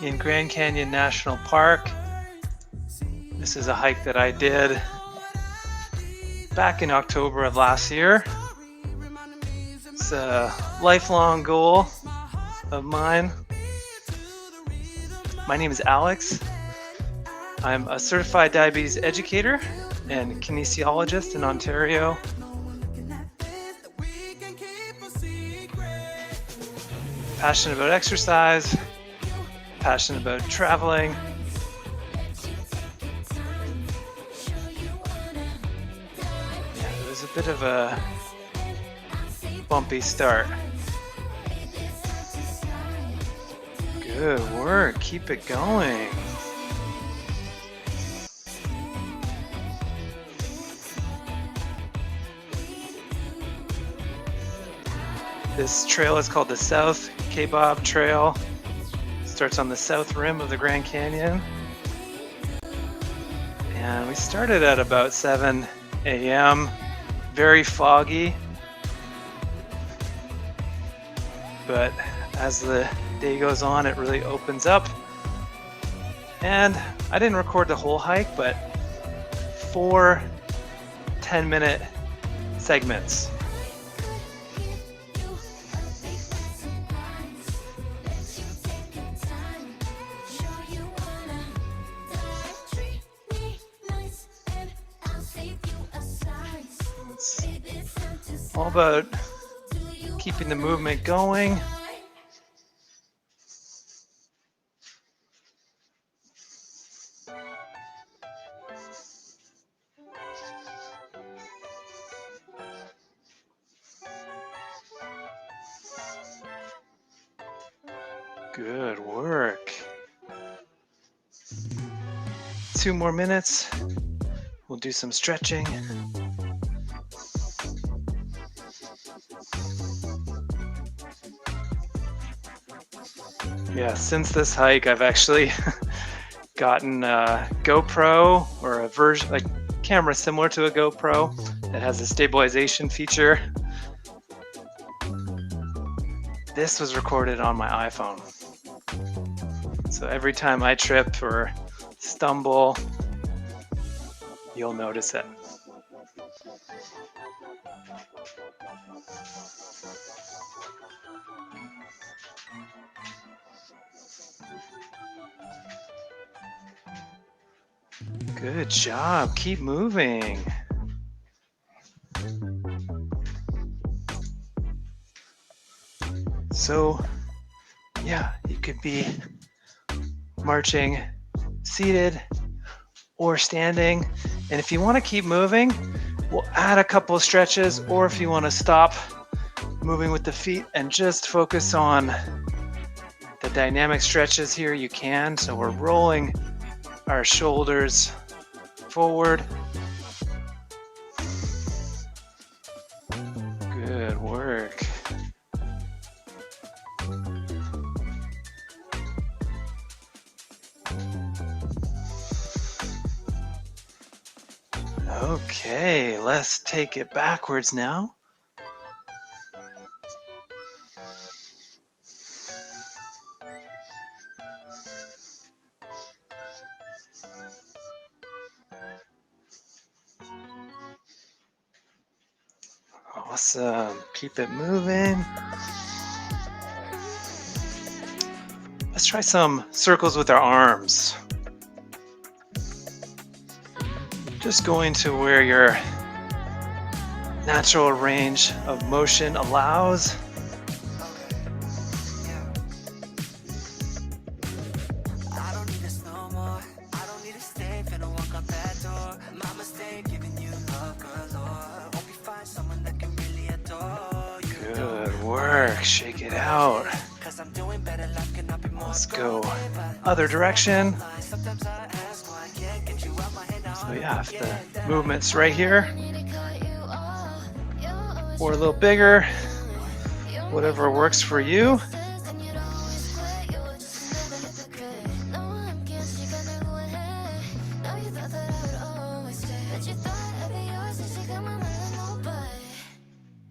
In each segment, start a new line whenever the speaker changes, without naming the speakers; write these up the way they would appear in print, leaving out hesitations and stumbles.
in Grand Canyon National Park. This is a hike that I did back in October of last year. It's a lifelong goal of mine. My name is Alex. I'm a certified diabetes educator and kinesiologist in Ontario. Passionate about exercise, passionate about traveling. Yeah, it was a bit of a bumpy start. Good work, keep it going. This trail is called the South Kaybob Trail. Starts on the south rim of the Grand Canyon. And we started at about 7 a.m. Very foggy. But as the day goes on, it really opens up. And I didn't record the whole hike, but 4 10-minute segments. It's all about keeping the movement going. Good work. 2 more minutes. We'll do some stretching. Yeah, since this hike, I've actually gotten a GoPro or a version, like camera similar to a GoPro that has a stabilization feature. This was recorded on my iPhone. So every time I trip or stumble, you'll notice it. Good job. Keep moving. So, yeah, you could be marching seated or standing. And if you want to keep moving, we'll add a couple of stretches, or if you want to stop moving with the feet and just focus on the dynamic stretches here, you can. So we're rolling our shoulders forward. Good work. Okay, let's take it backwards now. Awesome. Keep it moving. Let's try some circles with our arms. Just going to where your natural range of motion allows. Good work. Shake it out. Let's go other direction. So yeah, if the movement's right here or a little bigger, whatever works for you.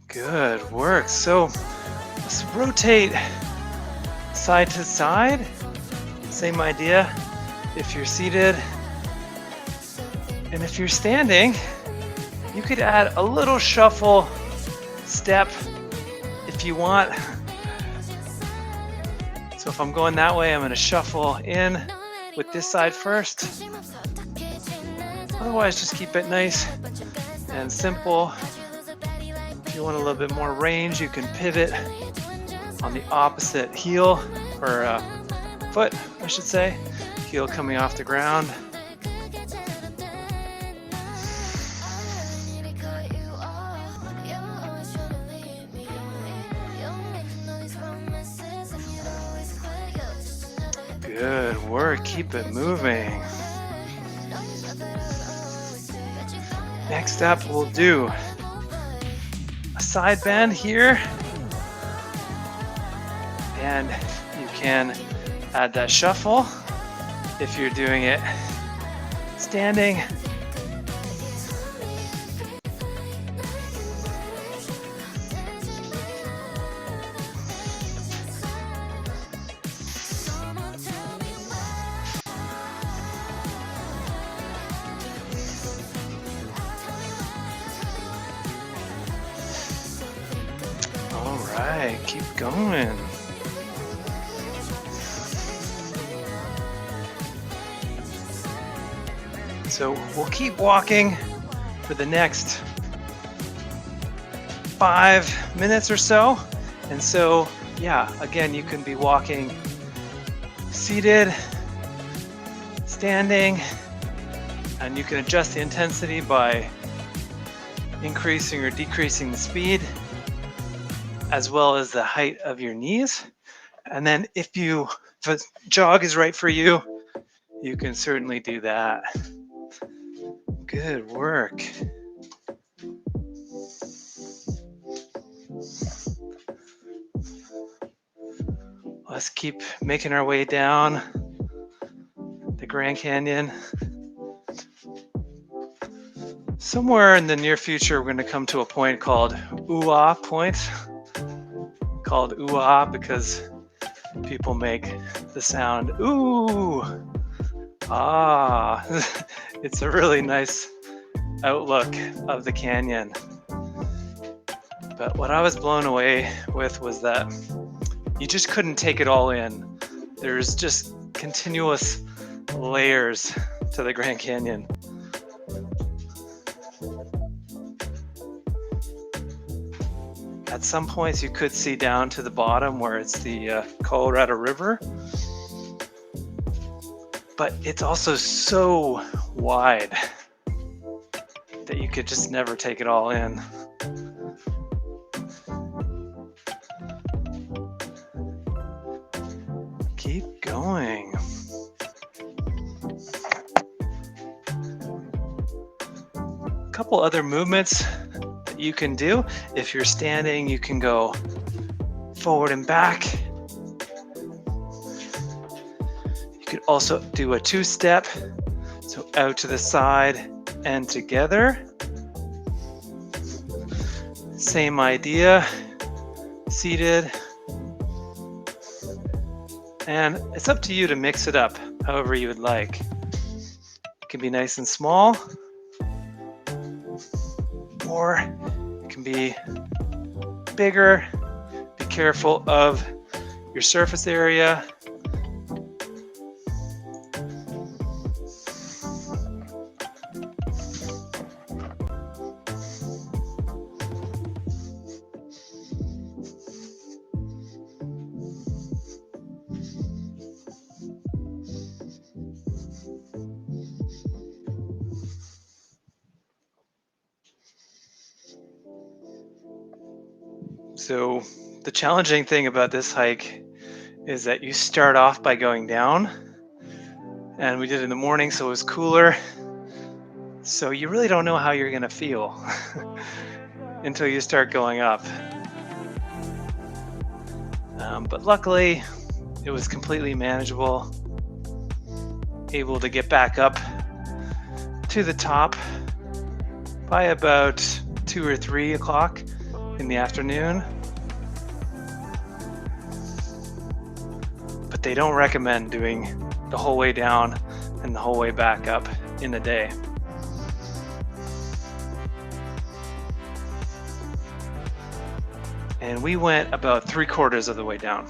Good work. So let's rotate side to side. Same idea if you're seated. And if you're standing, you could add a little shuffle step if you want. So if I'm going that way, I'm going to shuffle in with this side first. Otherwise, just keep it nice and simple. If you want a little bit more range, you can pivot on the opposite heel, or foot, I should say. Heel coming off the ground. Good work, keep it moving. Next up, we'll do a side bend here. And you can add that shuffle if you're doing it standing. All right, keep going. So we'll keep walking for the next 5 minutes or so. And so, yeah, again, you can be walking seated, standing, and you can adjust the intensity by increasing or decreasing the speed, as well as the height of your knees. And then if a jog is right for you, you can certainly do that. Good work. Let's keep making our way down the Grand Canyon. Somewhere in the near future, we're going to come to a point called Ooh-Ah Point. Called Ooh-Ah because people make the sound ooh, ah. It's a really nice outlook of the canyon. But what I was blown away with was that you just couldn't take it all in. There's just continuous layers to the Grand Canyon. At some points you could see down to the bottom where it's the Colorado River. But it's also so wide that you could just never take it all in. Keep going. A couple other movements that you can do. If you're standing, you can go forward and back. You could also do a two-step, so out to the side and together. Same idea, seated. And it's up to you to mix it up however you would like. It can be nice and small, or it can be bigger. Be careful of your surface area. So the challenging thing about this hike is that you start off by going down, and we did it in the morning, so it was cooler. So you really don't know how you're going to feel until you start going up. But luckily, it was completely manageable. Able to get back up to the top by about 2 or 3 o'clock in the afternoon. But they don't recommend doing the whole way down and the whole way back up in a day. And we went about 3/4 of the way down.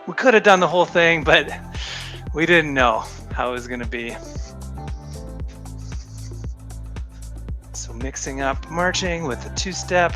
We could have done the whole thing, but we didn't know how it was going to be. So mixing up marching with the 2-step.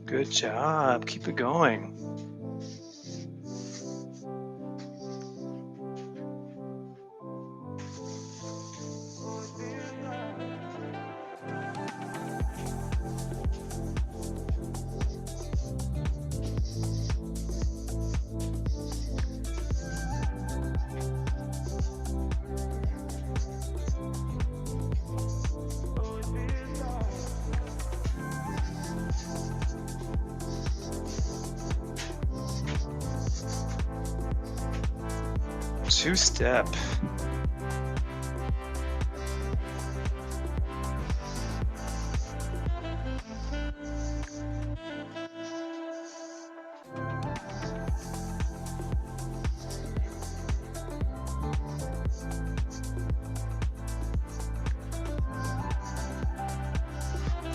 Good job. Keep it going. Two-step.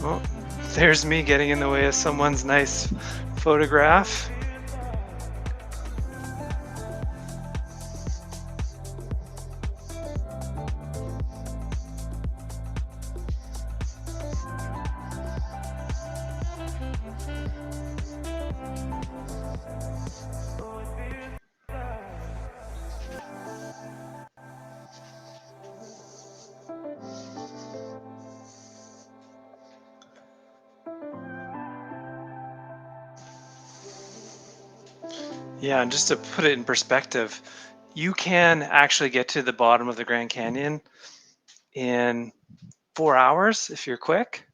Oh, there's me getting in the way of someone's nice photograph. Yeah, and just to put it in perspective, you can actually get to the bottom of the Grand Canyon in 4 hours if you're quick.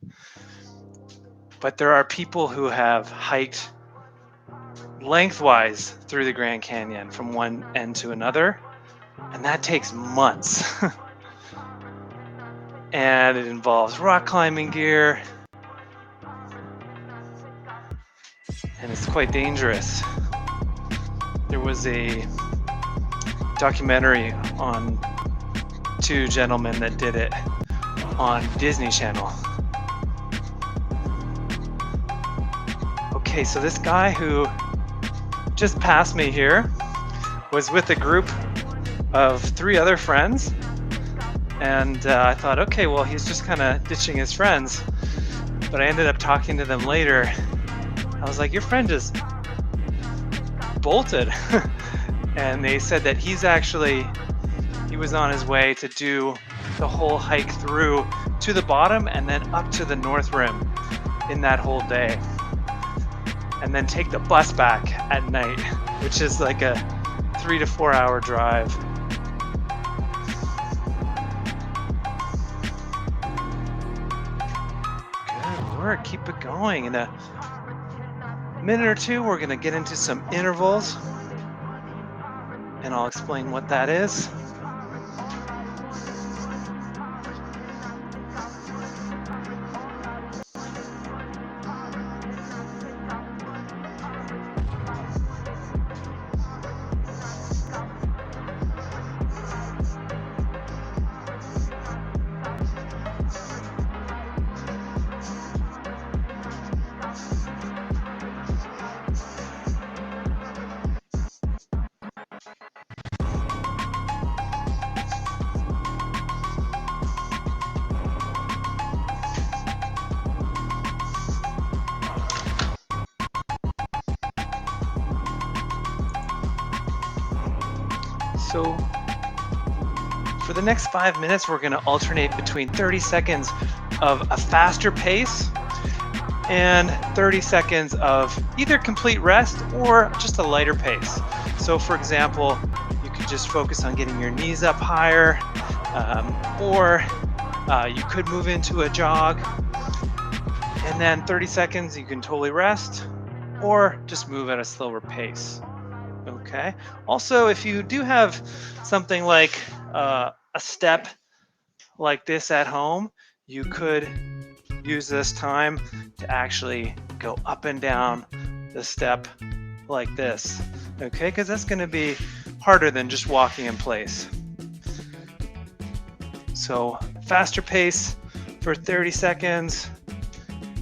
But there are people who have hiked lengthwise through the Grand Canyon from one end to another, and that takes months. And it involves rock climbing gear, and it's quite dangerous. There was a documentary on 2 gentlemen that did it on Disney Channel. Okay, so this guy who just passed me here was with a group of 3 other friends, and I thought, okay, well, he's just kind of ditching his friends, but I ended up talking to them later. I was like, your friend just bolted. And they said that he was on his way to do the whole hike through to the bottom and then up to the North Rim in that whole day, and then take the bus back at night, which is like a 3 to 4 hour drive. Good work, keep it going. In a minute or two, we're gonna get into some intervals, and I'll explain what that is. So for the next 5 minutes, we're going to alternate between 30 seconds of a faster pace and 30 seconds of either complete rest or just a lighter pace. So for example, you you just focus on getting your knees up higher, or you could move into a jog, and then 30 seconds you can totally rest, or just move at a slower pace. Okay. Also, if you do have something like a step like this at home, you could use this time to actually go up and down the step like this. Okay, because that's going to be harder than just walking in place. So faster pace for 30 seconds,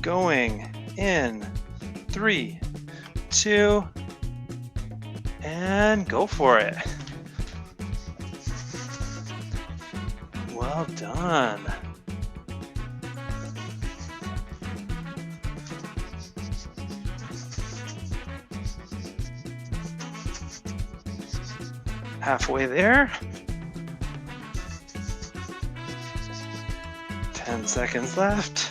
going in 3, 2, and go for it. Well done. Halfway there. 10 seconds left.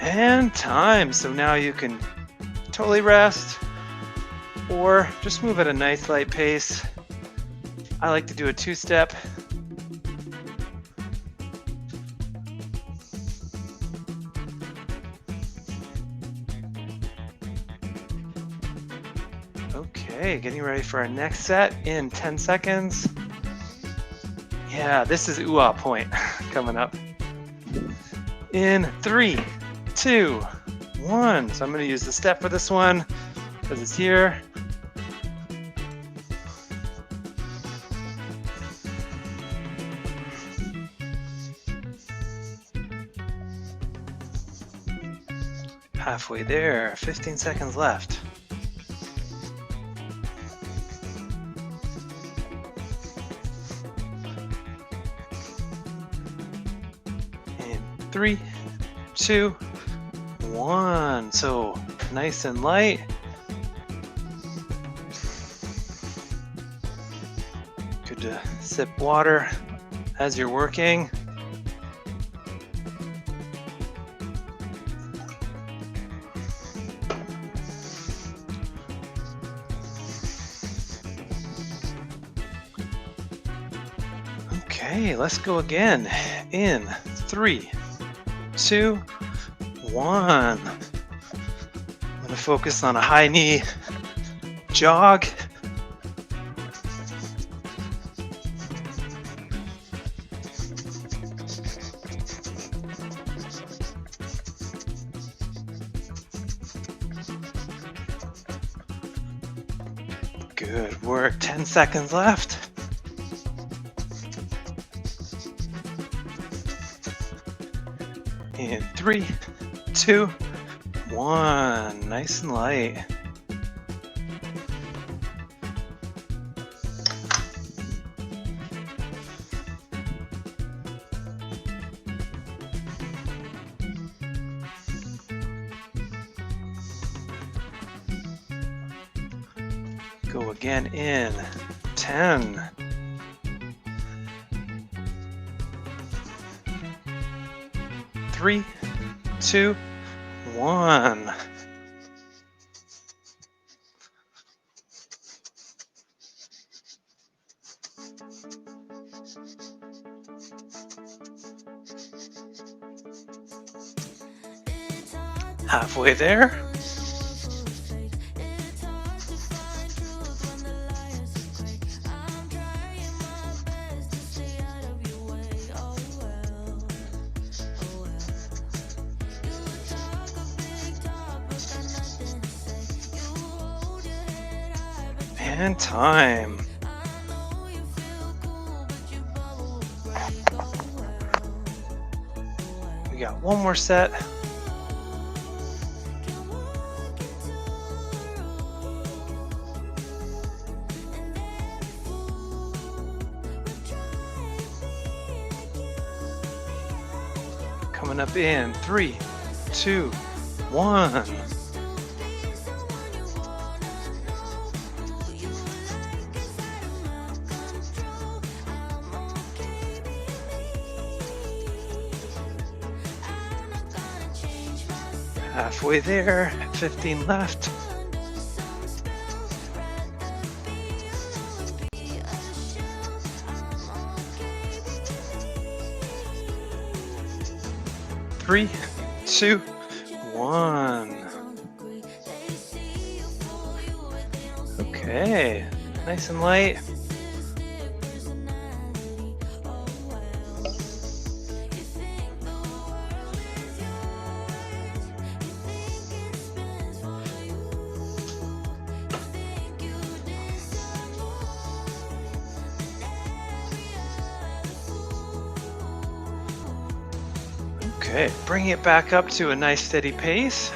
And time. So now you can totally rest or just move at a nice light pace. I like to do a 2-step. Okay, getting ready for our next set in 10 seconds. Yeah, this is ooh-ah point coming up. In 3, 2, 1. So I'm going to use the step for this one because it's here. Halfway there, 15 seconds left. In 3, 2, 1. So nice and light. Good to sip water as you're working. Okay, let's go again. In 3, 2, 1. I'm going to focus on a high knee jog. Good work. 10 seconds left. In 3, 2, 1. Nice and light. Go again in 10. 3, 2, 1. Halfway there. And time. We got one more set. Coming up in 3, 2, 1. Halfway there, 15 left. Three, two, one. Okay, nice and light. Okay, bring it back up to a nice steady pace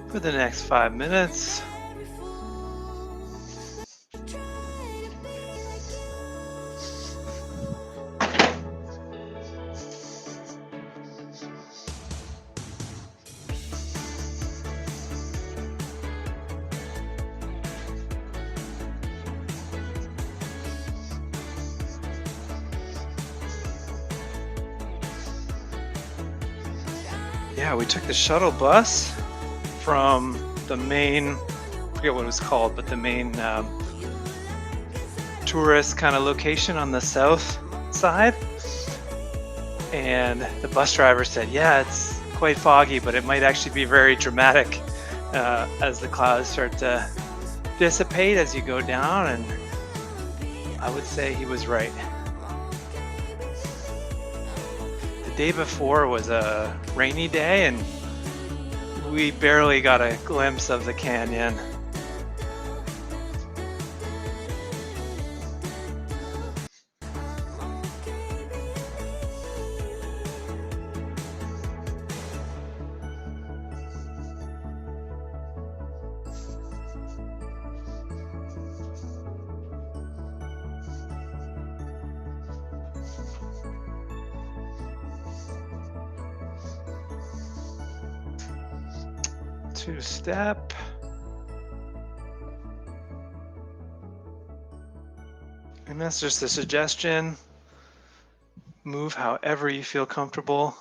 for the next 5 minutes. Yeah, we took the shuttle bus from the main, I forget what it was called, but the main tourist kind of location on the south side. And the bus driver said, yeah, it's quite foggy, but it might actually be very dramatic as the clouds start to dissipate as you go down. And I would say he was right. The day before was a rainy day and we barely got a glimpse of the canyon. Two-step. And that's just a suggestion. Move however you feel comfortable.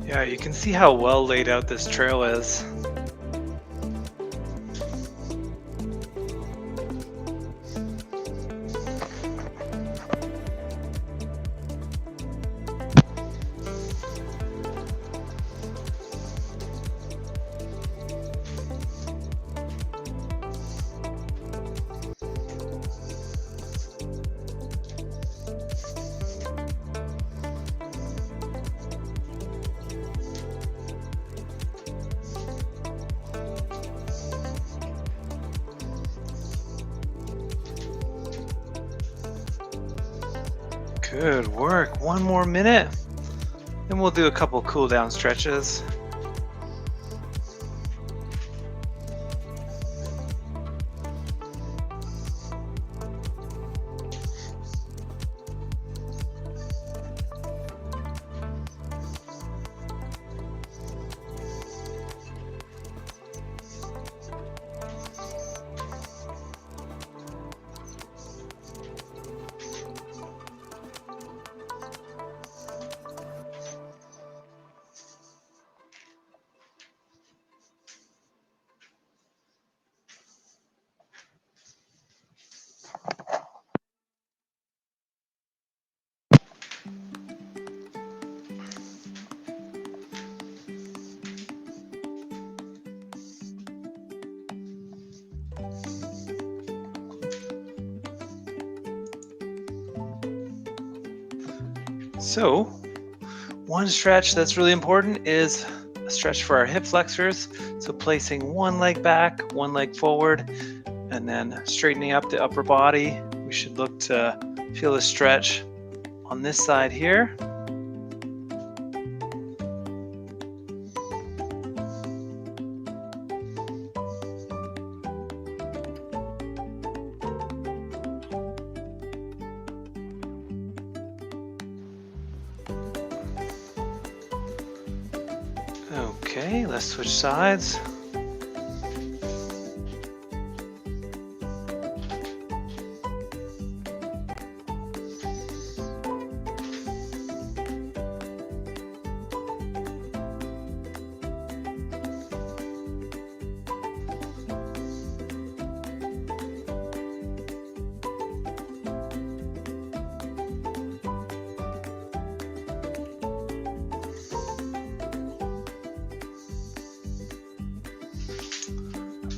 Yeah, you can see how well laid out this trail is. Good work. One more minute, and we'll do a couple cool down stretches. So, one stretch that's really important is a stretch for our hip flexors. So placing one leg back, one leg forward, and then straightening up the upper body. We should look to feel a stretch on this side here. Okay, let's switch sides.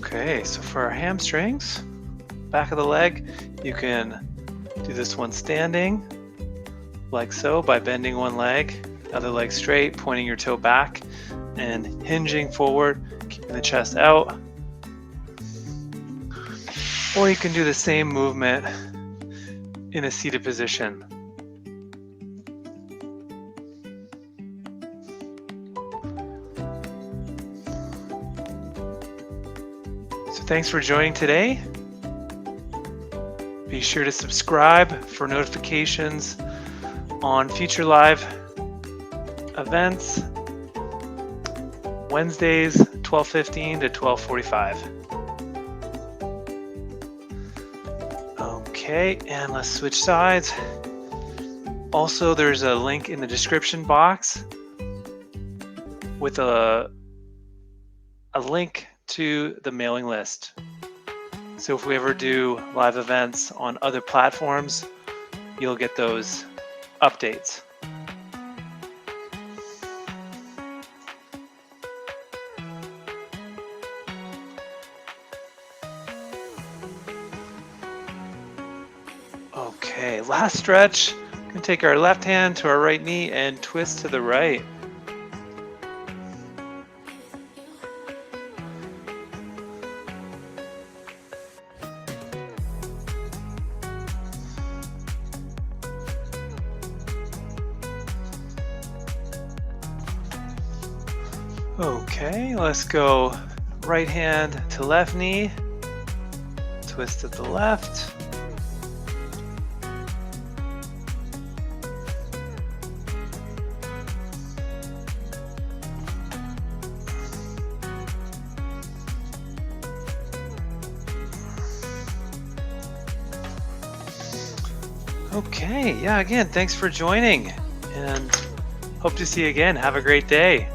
Okay, so for our hamstrings, back of the leg, you can do this one standing, like so, by bending one leg, other leg straight, pointing your toe back, and hinging forward, keeping the chest out. Or you can do the same movement in a seated position. Thanks for joining today. Be sure to subscribe for notifications on future live events, Wednesdays, 12:15 to 12:45. Okay, and let's switch sides. Also, there's a link in the description box with a link to the mailing list. So if we ever do live events on other platforms, you'll get those updates. Okay, last stretch. We're gonna take our left hand to our right knee and twist to the right. Okay, let's go right hand to left knee, twist to the left. Okay, yeah, again, thanks for joining and hope to see you again. Have a great day.